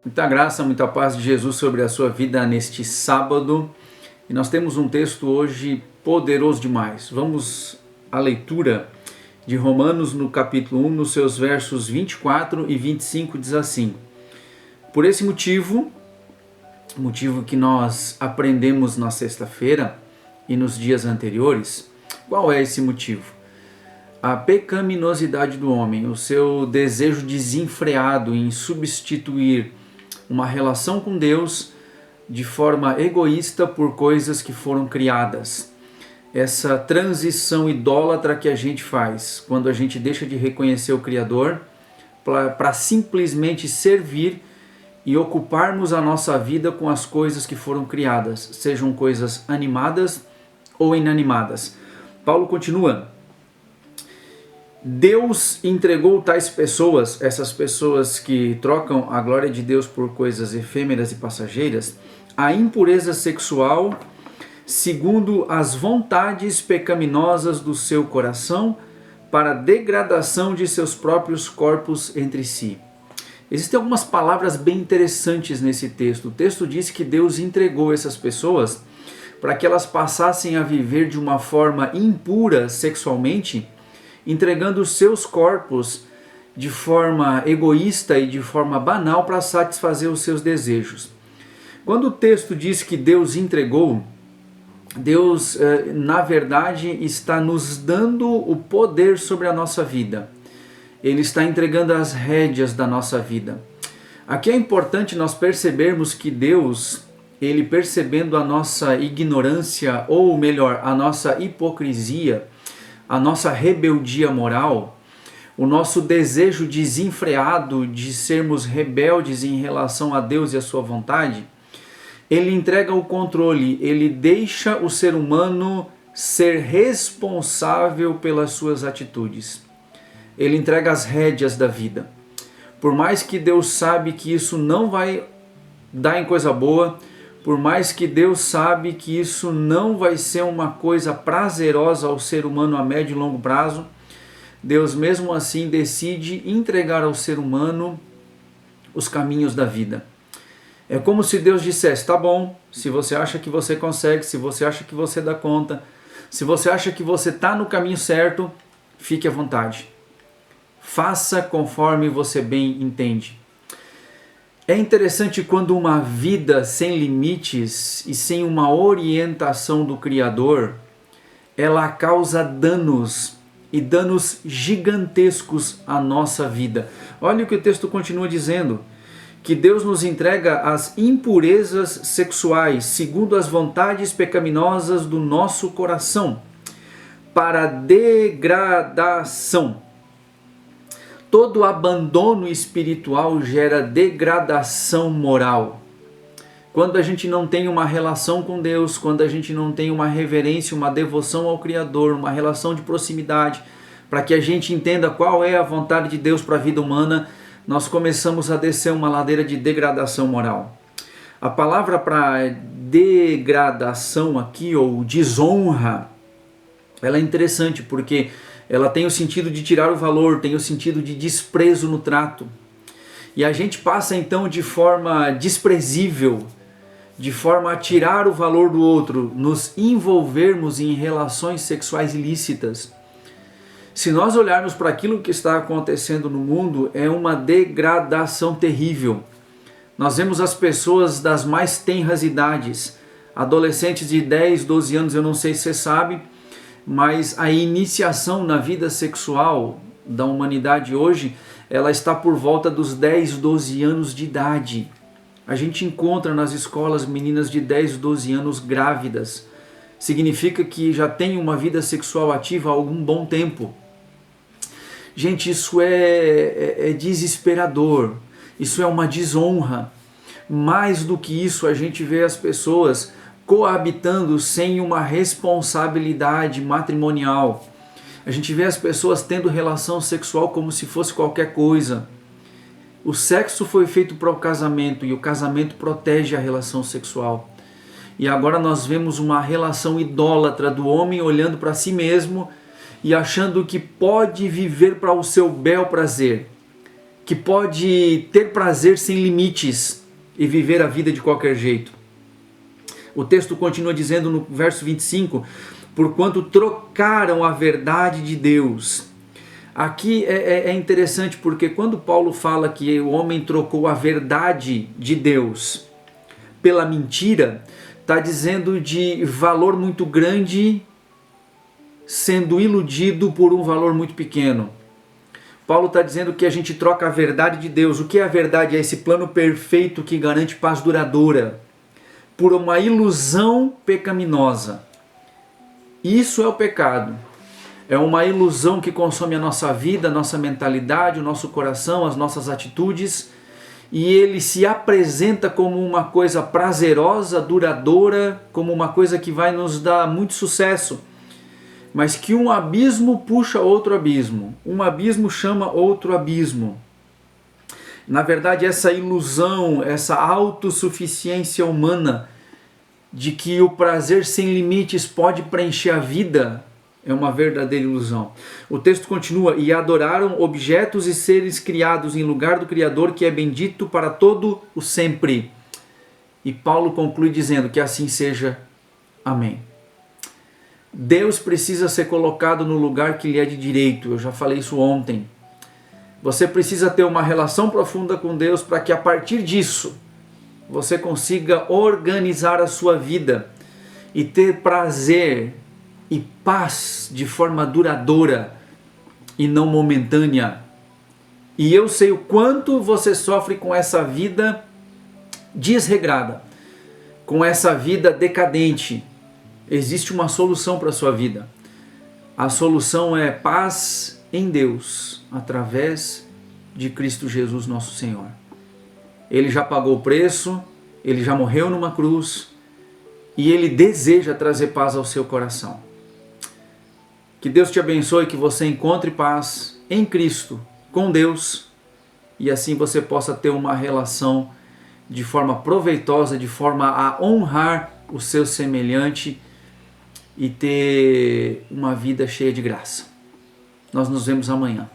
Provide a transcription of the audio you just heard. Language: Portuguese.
Muita graça, muita paz de Jesus sobre a sua vida neste sábado. E nós temos um texto hoje poderoso demais. Vamos à leitura de Romanos no capítulo 1, nos seus versos 24 e 25, diz assim: Por esse motivo que nós aprendemos na sexta-feira e nos dias anteriores, qual é esse motivo? A pecaminosidade do homem, o seu desejo desenfreado em substituir uma relação com Deus de forma egoísta por coisas que foram criadas. Essa transição idólatra que a gente faz quando a gente deixa de reconhecer o Criador para simplesmente servir e ocuparmos a nossa vida com as coisas que foram criadas, sejam coisas animadas ou inanimadas. Paulo continua: Deus entregou tais pessoas, essas pessoas que trocam a glória de Deus por coisas efêmeras e passageiras, à impureza sexual, segundo as vontades pecaminosas do seu coração, para a degradação de seus próprios corpos entre si. Existem algumas palavras bem interessantes nesse texto. O texto diz que Deus entregou essas pessoas para que elas passassem a viver de uma forma impura sexualmente, entregando os seus corpos de forma egoísta e de forma banal para satisfazer os seus desejos. Quando o texto diz que Deus entregou, Deus, na verdade, está nos dando o poder sobre a nossa vida. Ele está entregando as rédeas da nossa vida. Aqui é importante nós percebermos que Deus, ele percebendo a nossa ignorância, ou melhor, a nossa hipocrisia, a nossa rebeldia moral, o nosso desejo desenfreado de sermos rebeldes em relação a Deus e a sua vontade, ele entrega o controle, ele deixa o ser humano ser responsável pelas suas atitudes. Ele entrega as rédeas da vida. Por mais que Deus sabe que isso não vai dar em coisa boa, por mais que Deus sabe que isso não vai ser uma coisa prazerosa ao ser humano a médio e longo prazo, Deus mesmo assim decide entregar ao ser humano os caminhos da vida. É como se Deus dissesse: tá bom, se você acha que você consegue, se você acha que você dá conta, se você acha que você está no caminho certo, fique à vontade. Faça conforme você bem entende. É interessante quando uma vida sem limites e sem uma orientação do Criador, ela causa danos, e danos gigantescos à nossa vida. Olha o que o texto continua dizendo: que Deus nos entrega as impurezas sexuais, segundo as vontades pecaminosas do nosso coração, para degradação. Todo abandono espiritual gera degradação moral. Quando a gente não tem uma relação com Deus, quando a gente não tem uma reverência, uma devoção ao Criador, uma relação de proximidade, para que a gente entenda qual é a vontade de Deus para a vida humana, nós começamos a descer uma ladeira de degradação moral. A palavra para degradação aqui, ou desonra, ela é interessante porque ela tem o sentido de tirar o valor, tem o sentido de desprezo no trato. E a gente passa então de forma desprezível, de forma a tirar o valor do outro, nos envolvermos em relações sexuais ilícitas. Se nós olharmos para aquilo que está acontecendo no mundo, é uma degradação terrível. Nós vemos as pessoas das mais tenras idades, adolescentes de 10, 12 anos, eu não sei se você sabe, mas a iniciação na vida sexual da humanidade hoje, ela está por volta dos 10, 12 anos de idade. A gente encontra nas escolas meninas de 10, 12 anos grávidas. Significa que já tem uma vida sexual ativa há algum bom tempo. Gente, isso é desesperador, isso é uma desonra. Mais do que isso, a gente vê as pessoas coabitando sem uma responsabilidade matrimonial. A gente vê as pessoas tendo relação sexual como se fosse qualquer coisa. O sexo foi feito para o casamento e o casamento protege a relação sexual. E agora nós vemos uma relação idólatra do homem olhando para si mesmo e achando que pode viver para o seu bel prazer. que pode ter prazer sem limites e viver a vida de qualquer jeito. O texto continua dizendo no verso 25, porquanto trocaram a verdade de Deus. Aqui é interessante porque quando Paulo fala que o homem trocou a verdade de Deus pela mentira, está dizendo de valor muito grande sendo iludido por um valor muito pequeno. Paulo está dizendo que a gente troca a verdade de Deus. O que é a verdade? É esse plano perfeito que garante paz duradoura por uma ilusão pecaminosa. Isso é o pecado. É uma ilusão que consome a nossa vida, a nossa mentalidade, o nosso coração, as nossas atitudes, e ele se apresenta como uma coisa prazerosa, duradoura, como uma coisa que vai nos dar muito sucesso, mas que um abismo puxa outro abismo, um abismo chama outro abismo. Na verdade, essa ilusão, essa autossuficiência humana de que o prazer sem limites pode preencher a vida é uma verdadeira ilusão. O texto continua, e adoraram objetos e seres criados em lugar do Criador, que é bendito para todo o sempre. E Paulo conclui dizendo que assim seja. Amém. Deus precisa ser colocado no lugar que lhe é de direito. Eu já falei isso ontem. Você precisa ter uma relação profunda com Deus para que a partir disso você consiga organizar a sua vida e ter prazer e paz de forma duradoura e não momentânea. E eu sei o quanto você sofre com essa vida desregrada, com essa vida decadente. Existe uma solução para a sua vida. A solução é paz em Deus, através de Cristo Jesus, nosso Senhor. Ele já pagou o preço, ele já morreu numa cruz e ele deseja trazer paz ao seu coração. Que Deus te abençoe, que você encontre paz em Cristo, com Deus, e assim você possa ter uma relação de forma proveitosa, de forma a honrar o seu semelhante e ter uma vida cheia de graça. Nós nos vemos amanhã.